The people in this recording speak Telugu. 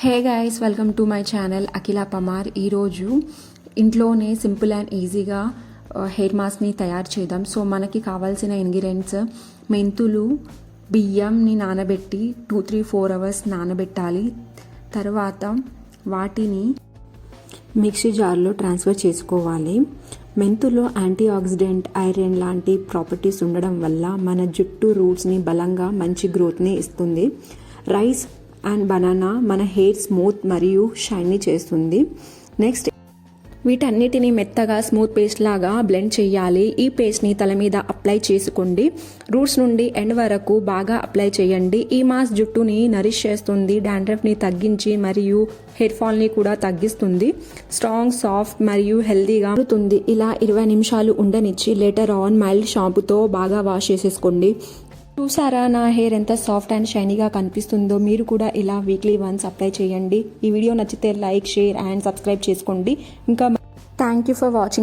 Hey guys, welcome to my channel Akhila Pamar. ఈరోజు ఇంట్లోనే సింపుల్ అండ్ ఈజీగా హెయిర్ మాస్క్ని తయారు చేద్దాం. సో మనకి కావాల్సిన ఇంగ్రీడియంట్స్: మెంతులు, బియ్యంని నానబెట్టి 2-3-4 అవర్స్ నానబెట్టాలి. తర్వాత వాటిని మిక్సీ జార్లో ట్రాన్స్ఫర్ చేసుకోవాలి. మెంతులో యాంటీ ఆక్సిడెంట్, ఐరన్ లాంటి ప్రాపర్టీస్ ఉండడం వల్ల మన జుట్టు రూట్స్ని బలంగా మంచి గ్రోత్ని ఇస్తుంది. రైస్ అండ్ బనానా మన హెయిర్ స్మూత్ మరియు షైనీ చేస్తుంది. నెక్స్ట్ వీటన్నిటిని మెత్తగా స్మూత్ పేస్ట్ లాగా బ్లెండ్ చేయాలి. ఈ పేస్ట్ని తల మీద అప్లై చేసుకోండి. రూట్స్ నుండి ఎండ్ వరకు బాగా అప్లై చేయండి. ఈ మాస్క్ జుట్టుని నరిష్ చేస్తుంది, డాండ్రఫ్ని తగ్గించి మరియు హెయిర్ ఫాల్ని కూడా తగ్గిస్తుంది. స్ట్రాంగ్, సాఫ్ట్ మరియు హెల్దీగా ఉంటుంది. ఇలా 20 నిమిషాలు ఉండనిచ్చి లేటర్ ఆన్ మైల్డ్ షాంపూతో బాగా వాష్ చేసేసుకోండి. చూసారా నా హెయిర్ ఎంత సాఫ్ట్ అండ్ షైనీగా కనిపిస్తుందో? మీరు కూడా ఇలా వీక్లీ వన్స్ అప్లై చేయండి. ఈ వీడియో నచ్చితే లైక్, షేర్ అండ్ సబ్స్క్రైబ్ చేసుకోండి. ఇంకా థ్యాంక్ యూ ఫర్ వాచింగ్.